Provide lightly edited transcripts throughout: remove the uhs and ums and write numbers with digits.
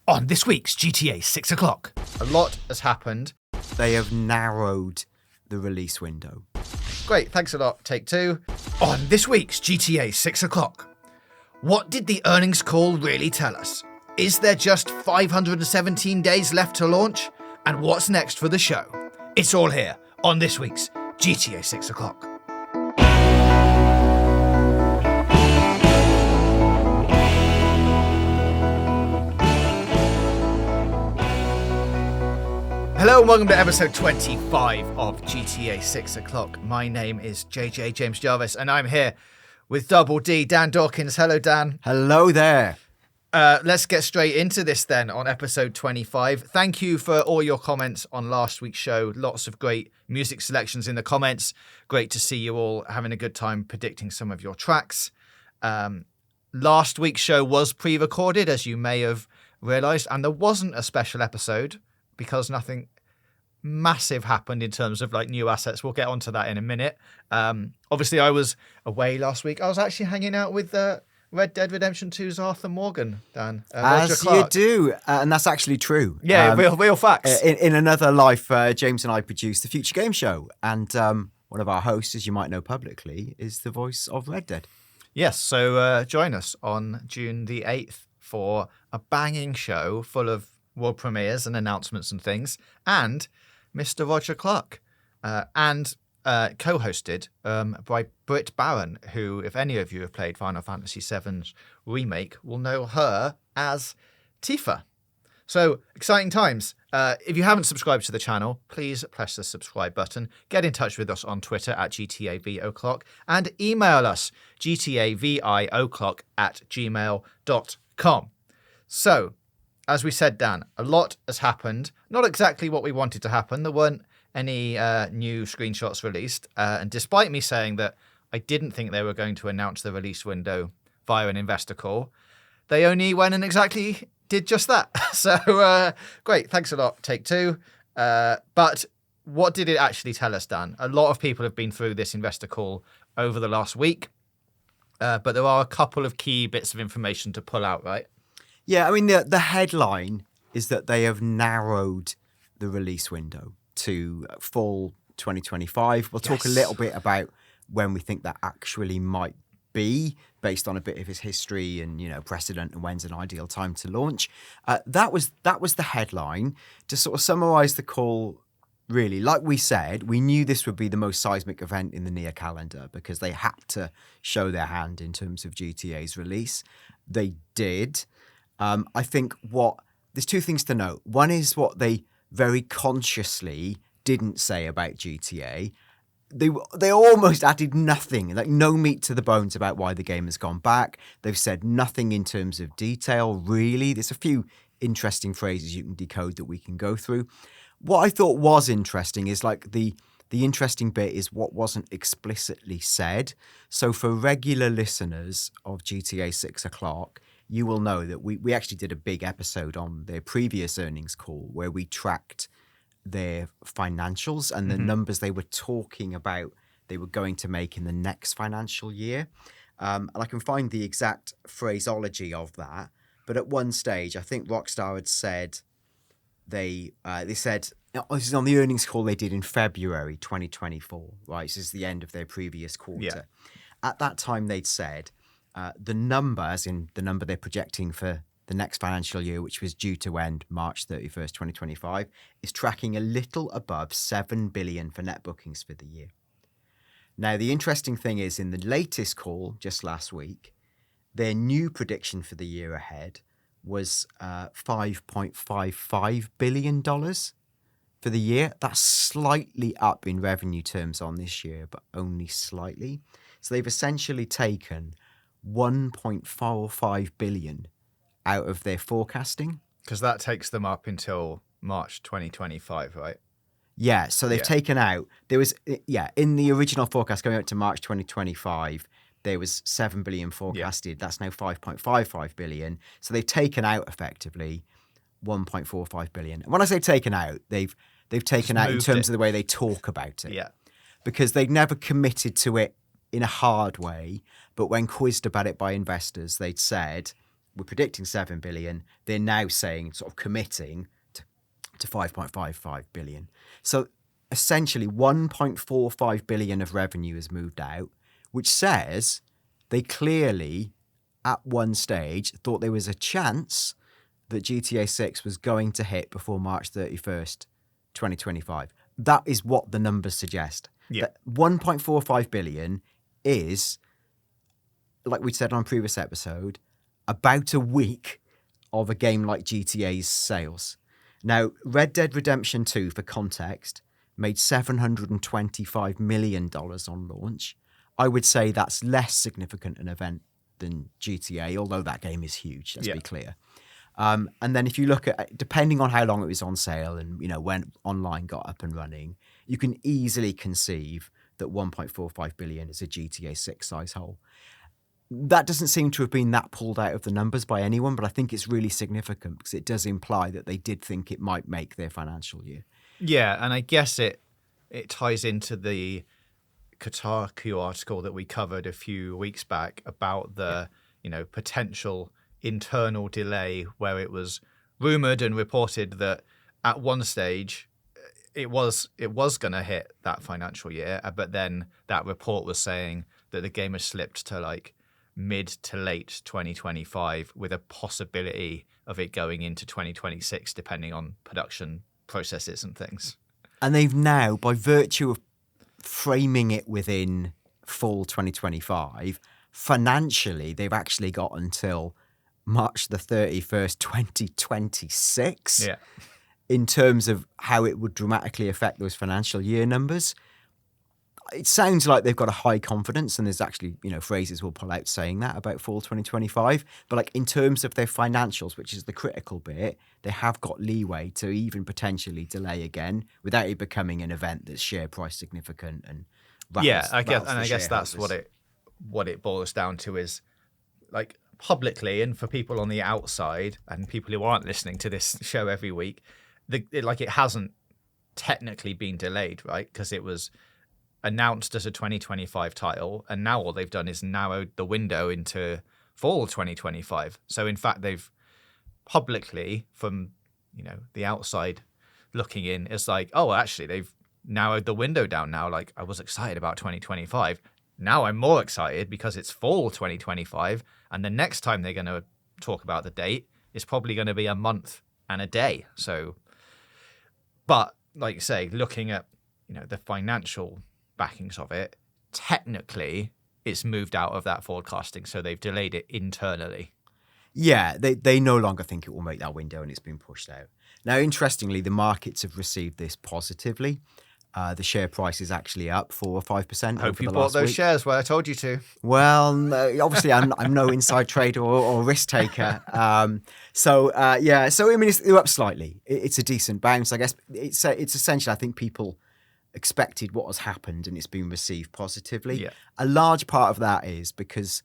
On this week's GTA 6 o'clock. A lot has happened. They have narrowed the release window. Great, thanks a lot. Take two. On this week's GTA 6 o'clock. What did the earnings call really tell us? Is there just 517 days left to launch? And what's next for the show? It's all here on this week's GTA 6 o'clock. Hello and welcome to episode 25 of GTA 6 o'clock. My name is JJ James Jarvis and I'm here with Double D, Dan Dawkins. Hello, Dan. Hello there. Let's get straight into this then on episode 25. Thank you for all your comments on last week's show. Lots of great music selections in the comments. Great to see you all having a good time predicting some of your tracks. Last week's show was pre-recorded, as you may have realised, and there wasn't a special episode because nothing massive happened in terms of like new assets. We'll get onto that in a minute. Obviously, I was away last week. I was actually hanging out with Red Dead Redemption 2's Arthur Morgan, Dan. As you do, and that's actually true. Yeah, real facts. In another life, James and I produced the Future Game Show, and one of our hosts, as you might know publicly, is the voice of Red Dead. Yes, so join us on June the 8th for a banging show full of world premieres and announcements and things, and Mr. Roger Clark, and co-hosted by Britt Barron, who, if any of you have played Final Fantasy VII's remake, will know her as Tifa. So, exciting times. If you haven't subscribed to the channel, please press the subscribe button. Get in touch with us on Twitter at GTAVI O'clock and email us gtavio'clock@gmail.com. So, as we said, Dan, a lot has happened. Not exactly what we wanted to happen. There weren't any new screenshots released. And despite me saying that I didn't think they were going to announce the release window via an investor call, they only went and exactly did just that. So, great. Thanks a lot. Take two. But what did it actually tell us, Dan? A lot of people have been through this investor call over the last week. But there are a couple of key bits of information to pull out, right? Yeah, I mean, the headline is that they have narrowed the release window to fall 2025. We'll talk a little bit about when we think that actually might be, based on a bit of his history and, you know, precedent and when's an ideal time to launch. That was the headline. To sort of summarise the call, really, like we said, we knew this would be the most seismic event in the near calendar because they had to show their hand in terms of GTA's release. They did. I think there's two things to note. One is what they very consciously didn't say about GTA. They almost added nothing, like no meat to the bones about why the game has gone back. They've said nothing in terms of detail, really. There's a few interesting phrases you can decode that we can go through. What I thought was interesting is like the interesting bit is what wasn't explicitly said. So for regular listeners of GTA 6 o'clock, you will know that we actually did a big episode on their previous earnings call where we tracked their financials and the numbers they were talking about they were going to make in the next financial year. And I can find the exact phraseology of that. But at one stage, I think Rockstar had said they said, this is on the earnings call they did in February 2024, right? This is the end of their previous quarter. Yeah. At that time, they'd said, the number, as in the number they're projecting for the next financial year, which was due to end March 31st, 2025, is tracking a little above 7 billion for net bookings for the year. Now, the interesting thing is in the latest call just last week, their new prediction for the year ahead was $5.55 billion for the year. That's slightly up in revenue terms on this year, but only slightly. So they've essentially taken 1.45 billion out of their forecasting. Because that takes them up until March 2025, right? Yeah, so they've taken out, there was, in the original forecast going out to March 2025, there was 7 billion forecasted. That's now 5.55 billion. So they've taken out effectively 1.45 billion. And when I say taken out, they've taken out in terms of the way they talk about it. Yeah. Because they've never committed to it in a hard way, but when quizzed about it by investors, they'd said, we're predicting 7 billion. They're now saying, sort of committing to 5.55 billion. So essentially 1.45 billion of revenue has moved out, which says they clearly, at one stage, thought there was a chance that GTA 6 was going to hit before March 31st, 2025. That is what the numbers suggest. Yeah. That 1.45 billion is, like we said on a previous episode, about a week of a game like GTA's sales. Now, Red Dead Redemption 2, for context, made $725 million on launch. I would say that's less significant an event than GTA, although that game is huge, let's be clear. And then if you look at, depending on how long it was on sale and, you know, when online got up and running, you can easily conceive that 1.45 billion is a GTA 6 size hole. That doesn't seem to have been that pulled out of the numbers by anyone, but I think it's really significant because it does imply that they did think it might make their financial year. Yeah, and I guess it ties into the Kotaku article that we covered a few weeks back about the, you know, potential internal delay where it was rumored and reported that at one stage it was going to hit that financial year, but then that report was saying that the game has slipped to like mid to late 2025 with a possibility of it going into 2026 depending on production processes and things. And they've now, by virtue of framing it within fall 2025, financially they've actually got until March the 31st, 2026 in terms of how it would dramatically affect those financial year numbers. It sounds like they've got a high confidence, and there's actually, you know, phrases we'll pull out saying that about fall 2025. But like in terms of their financials, which is the critical bit, they have got leeway to even potentially delay again without it becoming an event that's share price significant and I guess that's what it boils down to is like publicly and for people on the outside and people who aren't listening to this show every week, it hasn't technically been delayed, right? Because it was announced as a 2025 title, and now all they've done is narrowed the window into fall 2025. So in fact, they've publicly, from, you know, the outside looking in, it's like, oh, actually, they've narrowed the window down now. Like, I was excited about 2025. Now I'm more excited because it's fall 2025, and the next time they're going to talk about the date is probably going to be a month and a day. So, but like you say, looking at, you know, the financial backings of it, technically it's moved out of that forecasting, so they've delayed it internally. Yeah, they no longer think it will make that window, and it's been pushed out. Now, interestingly, the markets have received this positively. The share price is actually up 4 or 5%. Hope you bought those shares where I told you to. Well, no, obviously, I'm no inside trader or risk taker. So I mean, they're up slightly. It's a decent bounce, I guess. It's essentially, I think people expected what has happened, and it's been received positively. Yeah. A large part of that is because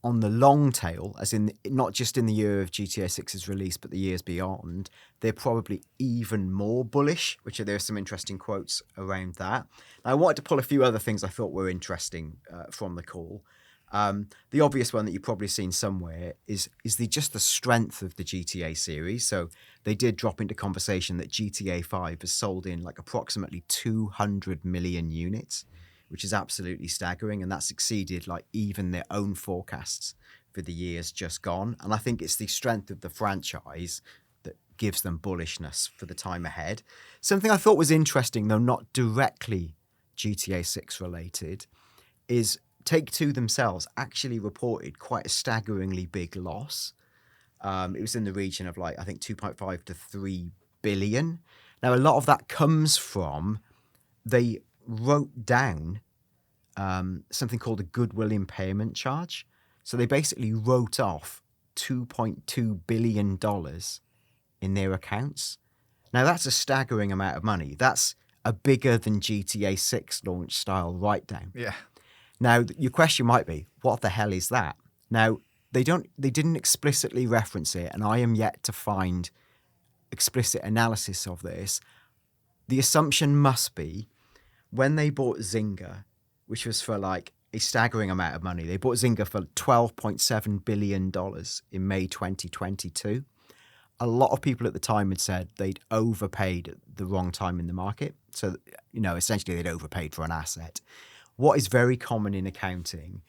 on the long tail, as in not just in the year of GTA 6's release, but the years beyond, they're probably even more bullish, there are some interesting quotes around that. Now, I wanted to pull a few other things I thought were interesting from the call. The obvious one that you've probably seen somewhere is just the strength of the GTA series. So they did drop into conversation that GTA 5 has sold in like approximately 200 million units, which is absolutely staggering. And that's exceeded like even their own forecasts for the years just gone. And I think it's the strength of the franchise that gives them bullishness for the time ahead. Something I thought was interesting, though not directly GTA 6 related, is Take-Two themselves actually reported quite a staggeringly big loss. It was in the region of like, I think 2.5 to 3 billion. Now, a lot of that comes from they wrote down something called a goodwill impairment charge. So they basically wrote off $2.2 billion in their accounts. Now, that's a staggering amount of money. That's a bigger than GTA 6 launch style write-down. Yeah. Now, your question might be, what the hell is that? Now, they didn't explicitly reference it, and I am yet to find explicit analysis of this. The assumption must be when they bought Zynga, which was for like a staggering amount of money. They bought Zynga for $12.7 billion in May 2022. A lot of people at the time had said they'd overpaid at the wrong time in the market. So, essentially they'd overpaid for an asset. What is very common in accounting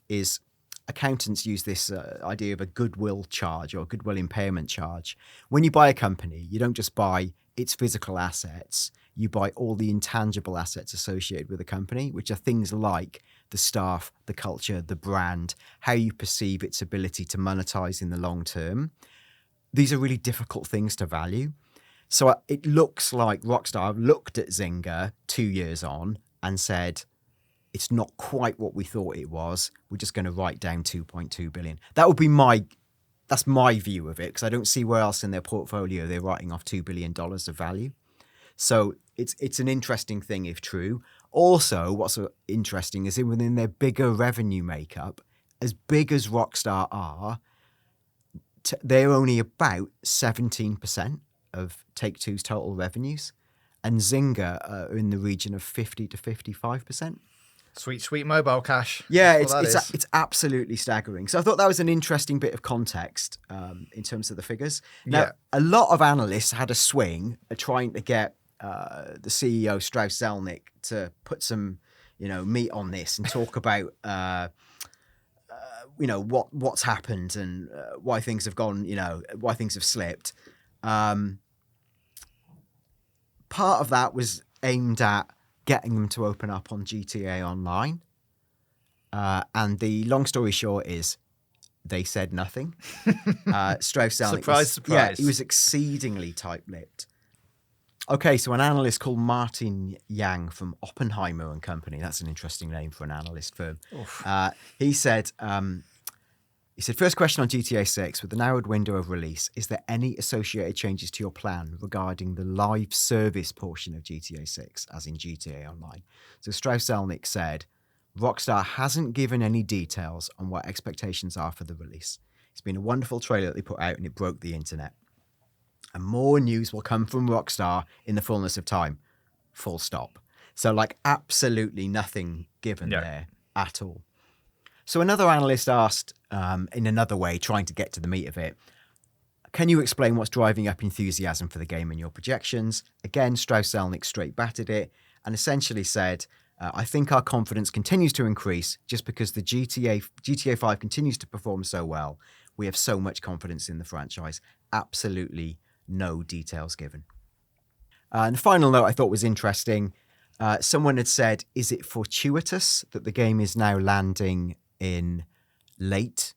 is accountants use this idea of a goodwill charge or a goodwill impairment charge. When you buy a company, you don't just buy its physical assets, you buy all the intangible assets associated with a company, which are things like the staff, the culture, the brand, how you perceive its ability to monetize in the long term. These are really difficult things to value. So it looks like Rockstar looked at Zynga 2 years on and said, it's not quite what we thought it was. We're just going to write down 2.2 billion. That's my view of it, because I don't see where else in their portfolio they're writing off $2 billion of value. So it's an interesting thing if true. Also, what's so interesting is within their bigger revenue makeup, as big as Rockstar are, they're only about 17% of Take-Two's total revenues, and Zynga are in the region of 50 to 55%. Sweet, sweet mobile cash. Yeah, it's absolutely staggering. So I thought that was an interesting bit of context in terms of the figures. Now, a lot of analysts had a swing at trying to get the CEO, Strauss Zelnick, to put some, meat on this and talk about, what's happened and why things have gone, why things have slipped. Part of that was aimed at getting them to open up on GTA Online. And the long story short is they said nothing. Strauss Zelnick surprise. Yeah, he was exceedingly tight-lipped. Okay, so an analyst called Martin Yang from Oppenheimer and Company, that's an interesting name for an analyst firm. He said, first question on GTA 6, with the narrowed window of release, is there any associated changes to your plan regarding the live service portion of GTA 6, as in GTA Online? So Strauss Zelnick said, Rockstar hasn't given any details on what expectations are for the release. It's been a wonderful trailer that they put out and it broke the internet. And more news will come from Rockstar in the fullness of time. Full stop. So absolutely nothing given there at all. So another analyst asked, in another way, trying to get to the meat of it, can you explain what's driving up enthusiasm for the game and your projections? Again, Strauss Zelnick straight batted it and essentially said, I think our confidence continues to increase just because the GTA 5 continues to perform so well. We have so much confidence in the franchise. Absolutely no details given. And the final note I thought was interesting. Someone had said, is it fortuitous that the game is now landing in late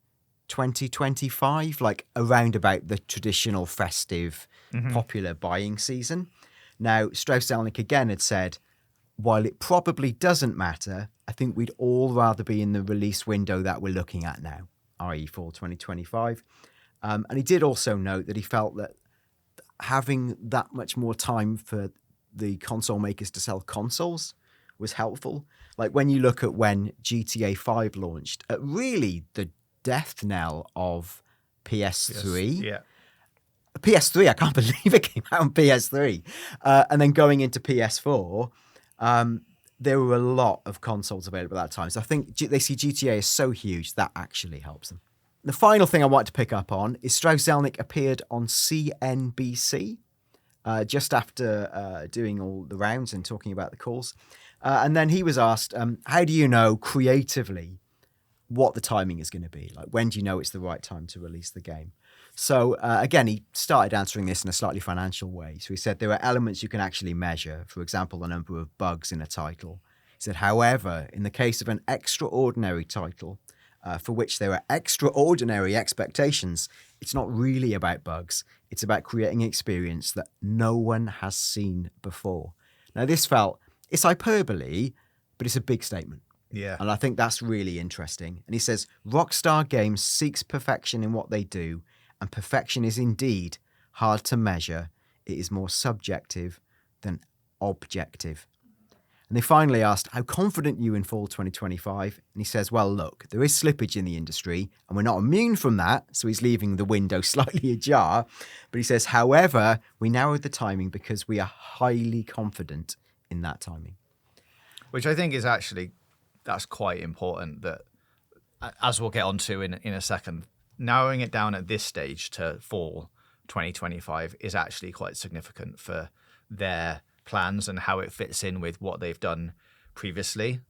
2025, around about the traditional festive, popular buying season? Now, Strauss Zelnick again had said, while it probably doesn't matter, I think we'd all rather be in the release window that we're looking at now, i.e. fall 2025. And he did also note that he felt that having that much more time for the console makers to sell consoles was helpful. When you look at when GTA 5 launched, at really the death knell of PS3. Yes. PS3, I can't believe it came out on PS3. And then going into PS4, there were a lot of consoles available at that time. So I think they see GTA is so huge, that actually helps them. The final thing I want to pick up on is Strauss Zelnick appeared on CNBC just after doing all the rounds and talking about the calls. And then he was asked, how do you know creatively what the timing is going to be? When do you know it's the right time to release the game? So again, he started answering this in a slightly financial way. So he said there are elements you can actually measure, for example, the number of bugs in a title. He said, however, in the case of an extraordinary title, for which there are extraordinary expectations, it's not really about bugs. It's about creating an experience that no one has seen before. Now, it's hyperbole, but it's a big statement. Yeah. And I think that's really interesting. And he says, Rockstar Games seeks perfection in what they do, and perfection is indeed hard to measure. It is more subjective than objective. And they finally asked, how confident are you in fall 2025? And he says, well, look, there is slippage in the industry and we're not immune from that. So he's leaving the window slightly ajar. But he says, however, we narrowed the timing because we are highly confident in that timing. Which I think is actually that's quite important. That, as we'll get onto in a second, narrowing it down at this stage to fall 2025 is actually quite significant for their plans and how it fits in with what they've done previously.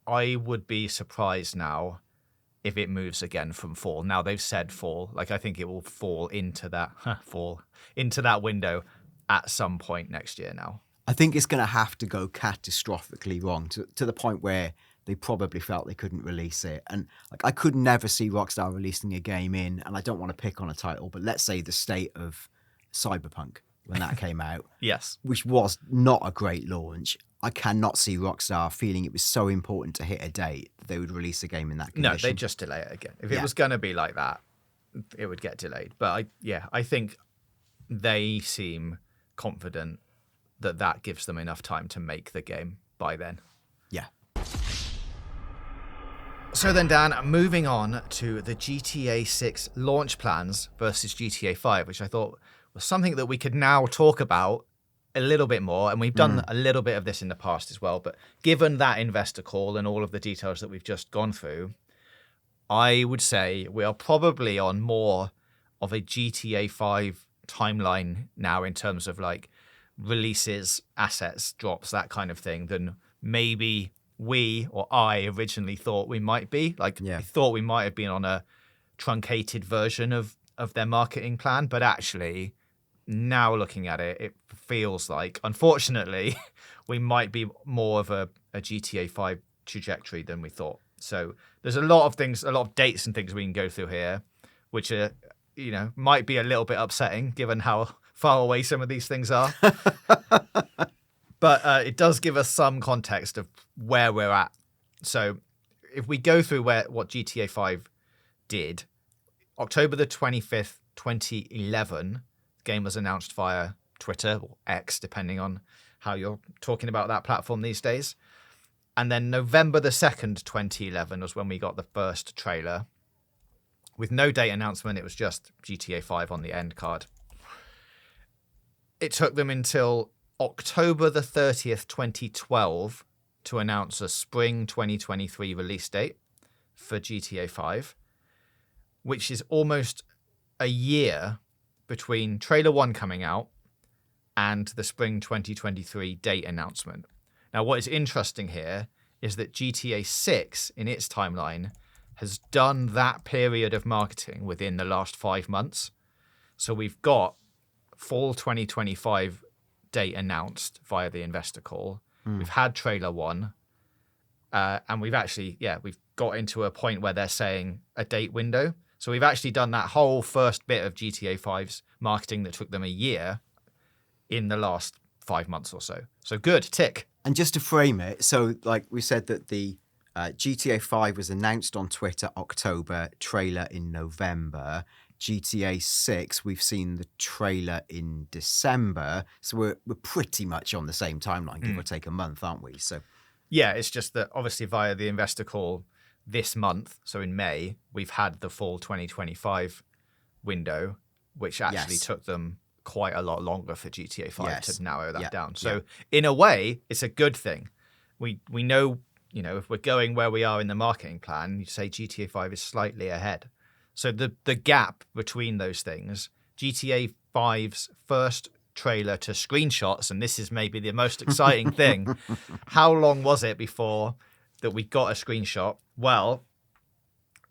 I would be surprised now if it moves again from fall. Now they've said fall, like I think it will fall into that window at some point next year now. I think it's going to have to go catastrophically wrong to the point where they probably felt they couldn't release it. And like, I could never see Rockstar releasing a game in, and I don't want to pick on a title, but let's say the state of Cyberpunk when that came out. Yes. Which was not a great launch. I cannot see Rockstar feeling it was so important to hit a date that they would release a game in that condition. No, they'd just delay it again. If it was going to be like that, it would get delayed. But I think they seem confident that gives them enough time to make the game by then. Yeah. So then, Dan, moving on to the GTA 6 launch plans versus GTA 5, which I thought was something that we could now talk about a little bit more. And we've done a little bit of this in the past as well. But given that investor call and all of the details that we've just gone through, I would say we are probably on more of a GTA 5 timeline now in terms of like releases, assets, drops, that kind of thing, than maybe we or I originally thought we might be. Like, I thought we might have been on a truncated version of their marketing plan, but actually now looking at it, it feels like, unfortunately, we might be more of a GTA 5 trajectory than we thought. So there's a lot of things, a lot of dates and things we can go through here, which are, might be a little bit upsetting given how far away some of these things are. But it does give us some context of where we're at. So if we go through what GTA 5 did, October the 25th, 2011, the game was announced via Twitter or X, depending on how you're talking about that platform these days. And then November the 2nd, 2011 was when we got the first trailer. With no date announcement, it was just GTA 5 on the end card. It took them until October the 30th, 2012 to announce a spring 2023 release date for GTA 5, which is almost a year between trailer 1 coming out and the spring 2023 date announcement. Now, what is interesting here is that GTA 6 in its timeline has done that period of marketing within the last 5 months. So we've got fall 2025 date announced via the investor call. We've had trailer 1, and we've actually, we've got into a point where they're saying a date window. So we've actually done that whole first bit of GTA 5's marketing that took them a year in the last 5 months or so. So good, tick. And just to frame it, so like we said that the GTA 5 was announced on Twitter October, trailer in November. GTA 6, we've seen the trailer in December. So we're pretty much on the same timeline, give or take a month, aren't we? So yeah, it's just that obviously via the investor call this month, so in May, we've had the fall 2025 window, which actually took them quite a lot longer for GTA 5 to narrow that down. So in a way, it's a good thing. We know, if we're going where we are in the marketing plan, you say GTA 5 is slightly ahead. So the gap between those things, GTA 5's first trailer to screenshots, and this is maybe the most exciting thing, how long was it before that we got a screenshot? Well,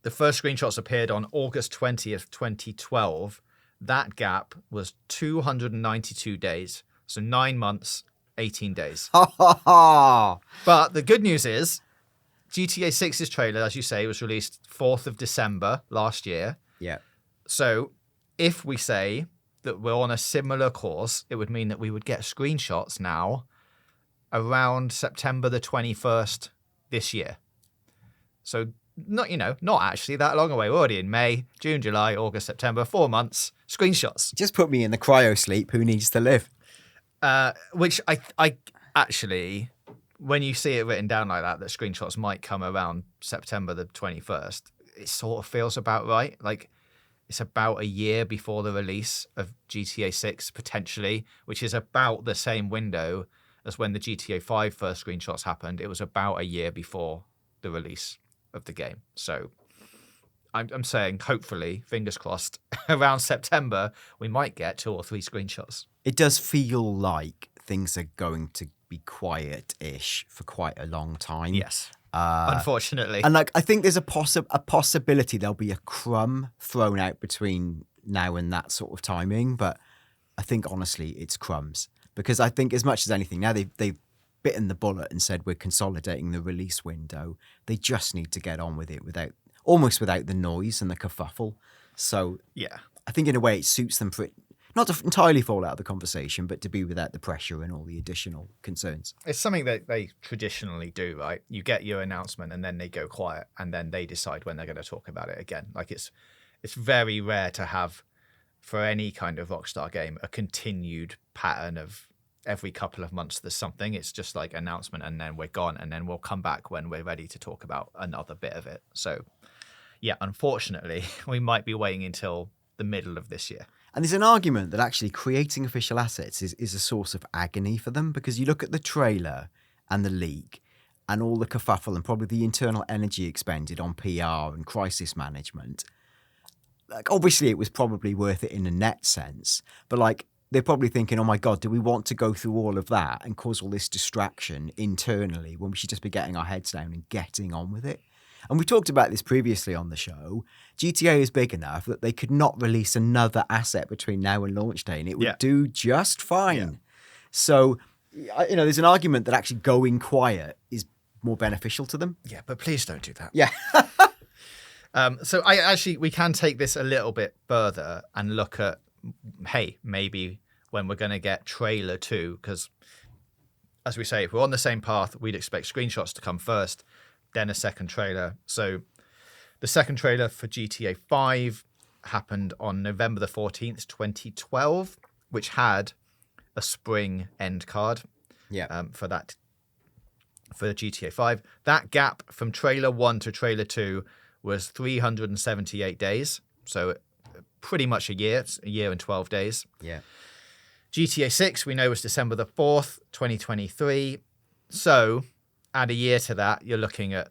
the first screenshots appeared on August 20th, 2012. That gap was 292 days. So 9 months, 18 days. But the good news is GTA 6's trailer, as you say, was released 4th of December last year. Yeah. So if we say that we're on a similar course, it would mean that we would get screenshots now around September the 21st this year. So not actually that long away. We're already in May, June, July, August, September, 4 months, screenshots. Just put me in the cryo sleep. Who needs to live? Which I actually, when you see it written down like that screenshots might come around September the 21st, it sort of feels about right. Like it's about a year before the release of GTA 6, potentially, which is about the same window as when the GTA 5 first screenshots happened. It was about a year before the release of the game. So I'm saying, hopefully, fingers crossed, around September, we might get 2 or 3 screenshots. It does feel like things are going to be quiet-ish for quite a long time. Yes, unfortunately. And like, I think there's a possibility there'll be a crumb thrown out between now and that sort of timing. But I think, honestly, it's crumbs. Because I think as much as anything, now they've bitten the bullet and said we're consolidating the release window. They just need to get on with it almost without the noise and the kerfuffle. So yeah, I think in a way it suits them for it, not to entirely fall out of the conversation, but to be without the pressure and all the additional concerns. it's something that they traditionally do, right? You get your announcement and then they go quiet and then they decide when they're going to talk about it again. Like it's very rare to have, for any kind of Rockstar game, a continued pattern of every couple of months there's something. It's just like announcement and then we're gone, and then we'll come back when we're ready to talk about another bit of it. So yeah, unfortunately, we might be waiting until the middle of this year. And there's an argument that actually creating official assets is a source of agony for them, because you look at the trailer and the leak and all the kerfuffle and probably the internal energy expended on PR and crisis management. Like, obviously, it was probably worth it in a net sense, but like, they're probably thinking, oh my God, do we want to go through all of that and cause all this distraction internally when we should just be getting our heads down and getting on with it? And we talked about this previously on the show. GTA is big enough that they could not release another asset between now and launch day, and it would do just fine. Yeah. So, there's an argument that actually going quiet is more beneficial to them. Yeah, but please don't do that. Yeah. So we can take this a little bit further and look at, hey, maybe when we're going to get trailer 2, because as we say, if we're on the same path, we'd expect screenshots to come first, then a second trailer. So the second trailer for GTA 5 happened on November the 14th, 2012, which had a spring end card for GTA 5. That gap from trailer 1 to trailer 2 was 378 days. So pretty much a year and 12 days. Yeah. GTA 6, we know, was December the 4th, 2023. So add a year to that, you're looking at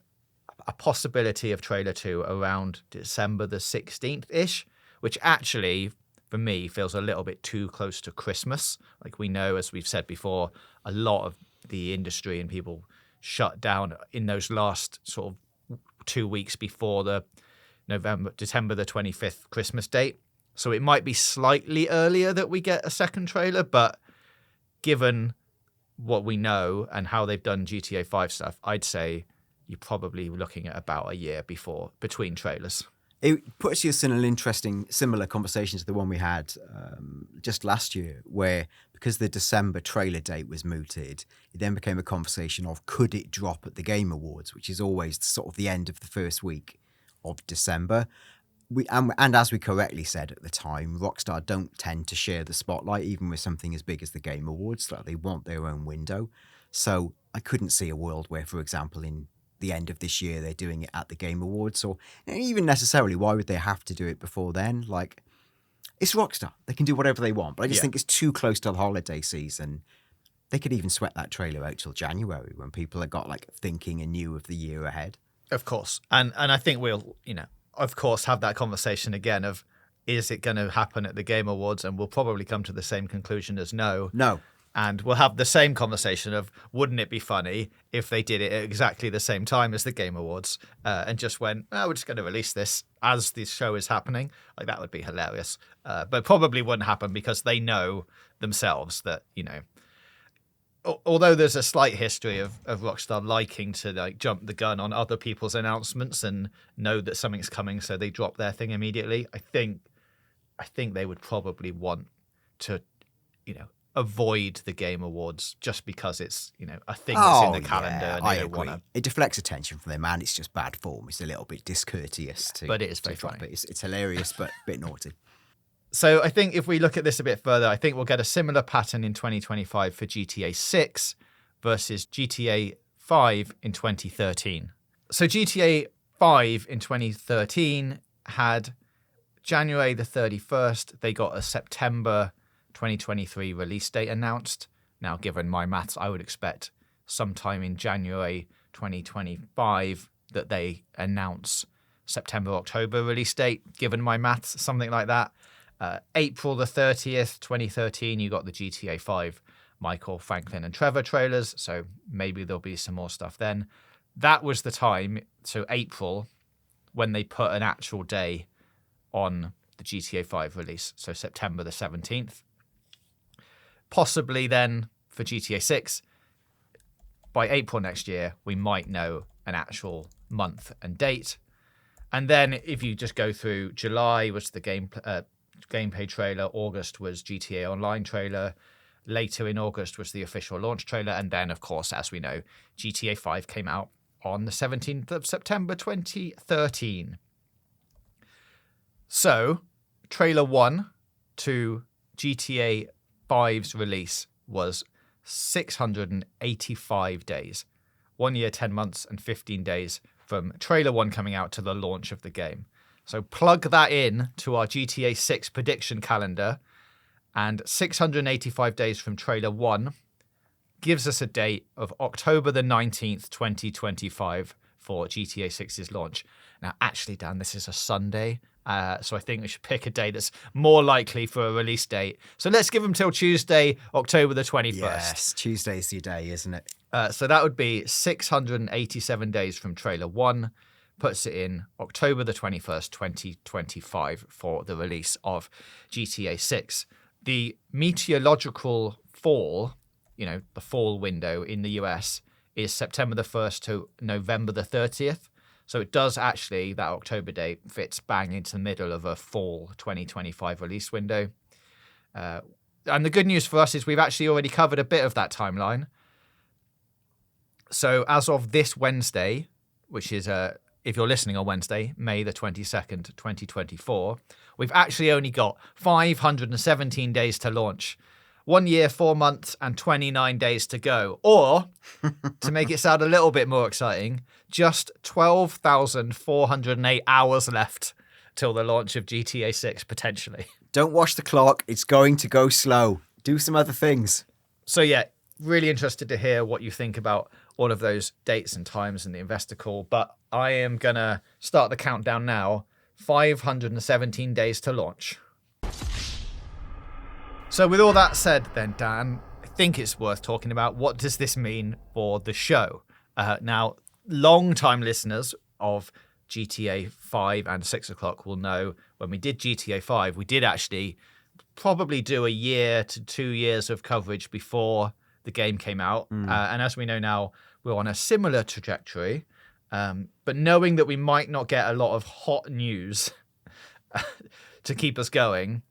a possibility of trailer 2 around December the 16th-ish, which actually, for me, feels a little bit too close to Christmas. Like, we know, as we've said before, a lot of the industry and people shut down in those last sort of 2 weeks before the December the 25th Christmas date. So it might be slightly earlier that we get a second trailer, but given what we know and how they've done GTA 5 stuff, I'd say you're probably looking at about a year between trailers. It puts us in an interesting, similar conversation to the one we had just last year, where because the December trailer date was mooted, it then became a conversation of could it drop at the Game Awards, which is always sort of the end of the first week of December. And as we correctly said at the time, Rockstar don't tend to share the spotlight, even with something as big as the Game Awards. Like, they want their own window. So I couldn't see a world where, for example, in the end of this year, they're doing it at the Game Awards, or even necessarily, why would they have to do it before then? Like, it's Rockstar. They can do whatever they want. But I just think it's too close to the holiday season. They could even sweat that trailer out till January when people have got like thinking anew of the year ahead. Of course. And I think we'll, of course, have that conversation again of, is it going to happen at the Game Awards? And we'll probably come to the same conclusion as no. No. And we'll have the same conversation of, wouldn't it be funny if they did it at exactly the same time as the Game Awards and just went, we're just going to release this as this show is happening? Like, that would be hilarious. But probably wouldn't happen because they know themselves that, although there's a slight history of Rockstar liking to like jump the gun on other people's announcements and know that something's coming, so they drop their thing immediately. I think they would probably want to, avoid the Game Awards just because it's, a thing that's in the calendar. Yeah, and I they agree. Wanna... It deflects attention from them, and it's just bad form. It's a little bit discourteous but it is very funny. It's hilarious, but a bit naughty. So I think if we look at this a bit further, I think we'll get a similar pattern in 2025 for GTA 6 versus GTA 5 in 2013. So GTA 5 in 2013 had January the 31st. They got a September 2023 release date announced. Now, given my maths, I would expect sometime in January 2025 that they announce September, October release date, given my maths, something like that. April the 30th, 2013, you got the GTA 5 Michael, Franklin and Trevor trailers, so maybe there'll be some more stuff then. That was the time, so April, when they put an actual day on the GTA 5 release, so September the 17th. Possibly then for GTA 6, by April next year, we might know an actual month and date. And then if you just go through, July was the gameplay trailer, August was GTA Online trailer, later in August was the official launch trailer, and then, of course, as we know, GTA 5 came out on the 17th of September 2013. So, trailer 1 to GTA 5's release was 685 days. 1 year, 10 months, and 15 days from trailer 1 coming out to the launch of the game. So plug that in to our GTA 6 prediction calendar, and 685 days from trailer 1 gives us a date of October the 19th, 2025 for GTA 6's launch. Now, actually, Dan, this is a Sunday, so I think we should pick a day that's more likely for a release date. So let's give them till Tuesday, October the 21st. Yes, Tuesday's your day, isn't it? So that would be 687 days from trailer 1, puts it in October the 21st, 2025 for the release of GTA 6. The meteorological fall, the fall window in the US is September the 1st to November the 30th. So it does actually, that October date fits bang into the middle of a fall 2025 release window. And the good news for us is we've actually already covered a bit of that timeline. So as of this Wednesday, which is, if you're listening on Wednesday, May the 22nd, 2024, we've actually only got 517 days to launch. 1 year, 4 months, and 29 days to go. Or, to make it sound a little bit more exciting, just 12,408 hours left till the launch of GTA 6, potentially. Don't watch the clock. It's going to go slow. Do some other things. So yeah, really interested to hear what you think about all of those dates and times in the investor call. But I am going to start the countdown now. 517 days to launch. So with all that said then, Dan, I think it's worth talking about what does this mean for the show. Now, long-time listeners of GTA 5 and 6 o'clock will know when we did GTA 5, we did actually probably do a year to 2 years of coverage before the game came out. And as we know now, we're on a similar trajectory. But knowing that we might not get a lot of hot news to keep us going,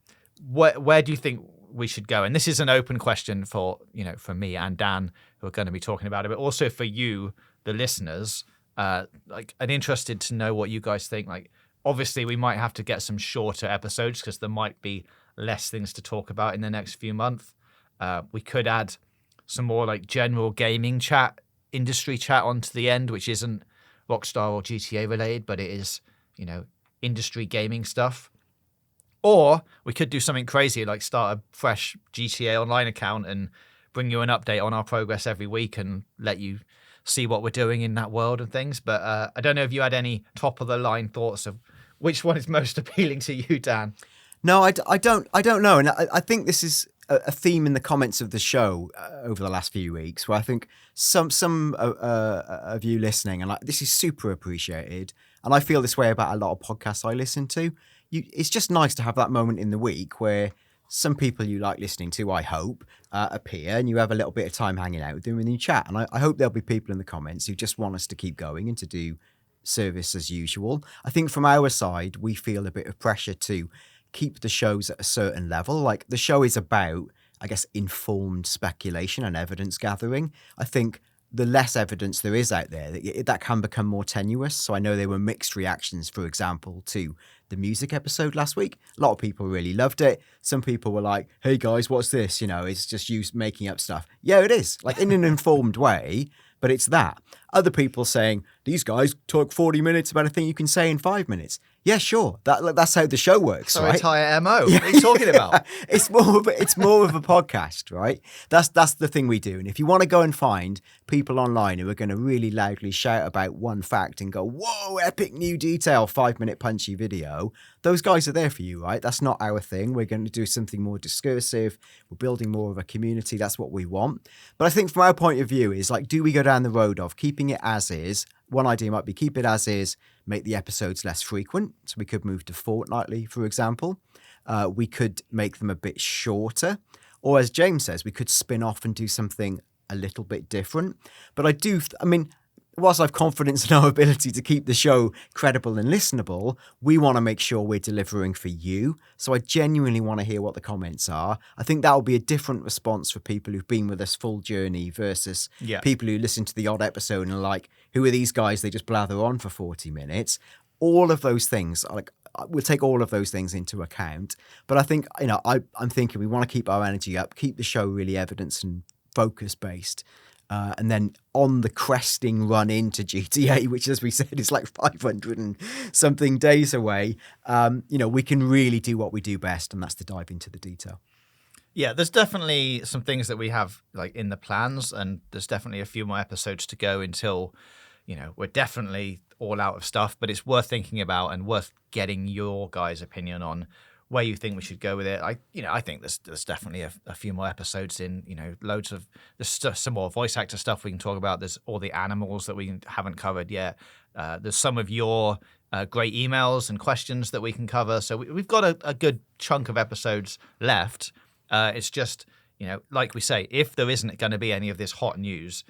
where do you think we should go? And this is an open question for me and Dan, who are going to be talking about it, but also for you, the listeners. I'm interested to know what you guys think. Obviously, we might have to get some shorter episodes because there might be less things to talk about in the next few months. We could add some more general gaming chat, industry chat onto the end, which isn't Rockstar or GTA related, but it is, industry gaming stuff. Or we could do something crazy like start a fresh GTA Online account and bring you an update on our progress every week and let you see what we're doing in that world and things. But I don't know if you had any top of the line thoughts of which one is most appealing to you, Dan. No, I don't know. And I think this is a theme in the comments of the show over the last few weeks, where I think some of you listening, and this is super appreciated, and I feel this way about a lot of podcasts I listen to. It's just nice to have that moment in the week where some people you like listening to, I hope, appear, and you have a little bit of time hanging out with them and you chat. And I hope there'll be people in the comments who just want us to keep going and to do service as usual. I think from our side, we feel a bit of pressure to keep the shows at a certain level. The show is about, I guess, informed speculation and evidence gathering. I think the less evidence there is out there, that can become more tenuous. So I know there were mixed reactions, for example, to the music episode last week. A lot of people really loved it. Some people were like, hey guys, what's this? It's just you making up stuff. Yeah, it is, in an informed way, but it's that. Other people saying, these guys talk 40 minutes about a thing you can say in 5 minutes. Yeah, sure. That's how the show works, So right? entire MO. What are you talking about? It's more of a podcast, right? That's the thing we do. And if you want to go and find people online who are going to really loudly shout about one fact and go, whoa, epic new detail, 5-minute punchy video, those guys are there for you, right? That's not our thing. We're going to do something more discursive. We're building more of a community. That's what we want. But I think from our point of view is like, do we go down the road of keeping it as is? One idea might be keep it as is, make the episodes less frequent. So we could move to fortnightly, for example. We could make them a bit shorter. Or as James says, we could spin off and do something a little bit different. But whilst I have confidence in our ability to keep the show credible and listenable, we want to make sure we're delivering for you. So I genuinely want to hear what the comments are. I think that will be a different response for people who've been with us full journey versus people who listen to the odd episode and are like, who are these guys? They just blather on for 40 minutes. All of those things, we'll take all of those things into account. But I think, I'm thinking we want to keep our energy up, keep the show really evidence and focus based. And then on the cresting run into GTA, which, as we said, is like 500 and something days away, we can really do what we do best, and that's to dive into the detail. Yeah, there's definitely some things that we have like in the plans, and there's definitely a few more episodes to go until, we're definitely all out of stuff. But it's worth thinking about and worth getting your guys' opinion on where you think we should go with it. I think there's definitely a few more episodes in, there's some more voice actor stuff we can talk about. There's all the animals that we haven't covered yet. There's some of your great emails and questions that we can cover. So we've got a good chunk of episodes left. It's just, like we say, if there isn't going to be any of this hot news,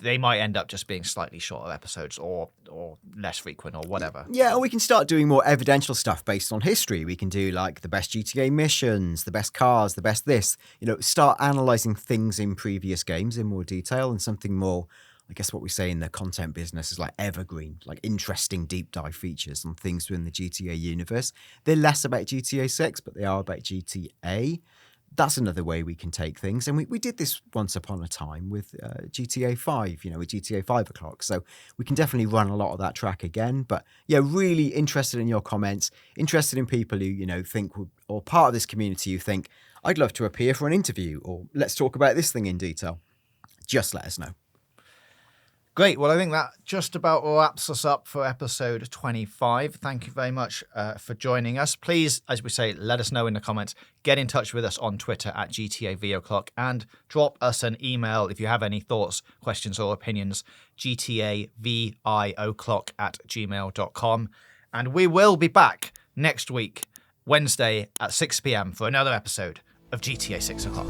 they might end up just being slightly shorter episodes or less frequent or whatever. Yeah, or we can start doing more evidential stuff based on history. We can do like the best GTA missions, the best cars, the best this. Start analysing things in previous games in more detail, and something more, I guess what we say in the content business is like evergreen, like interesting deep dive features on things within the GTA universe. They're less about GTA 6, but they are about GTA. That's another way we can take things. And we did this once upon a time with GTA 5, with GTAVI O'clock. So we can definitely run a lot of that track again. But yeah, really interested in your comments, interested in people who, think, or part of this community who think, I'd love to appear for an interview, or let's talk about this thing in detail. Just let us know. Great. Well, I think that just about wraps us up for episode 25. Thank you very much for joining us. Please, as we say, let us know in the comments. Get in touch with us on Twitter at GTAVI O'clock, and drop us an email if you have any thoughts, questions or opinions, GTAVIOclock@gmail.com. And we will be back next week, Wednesday at 6 p.m. for another episode of GTA 6 O'clock.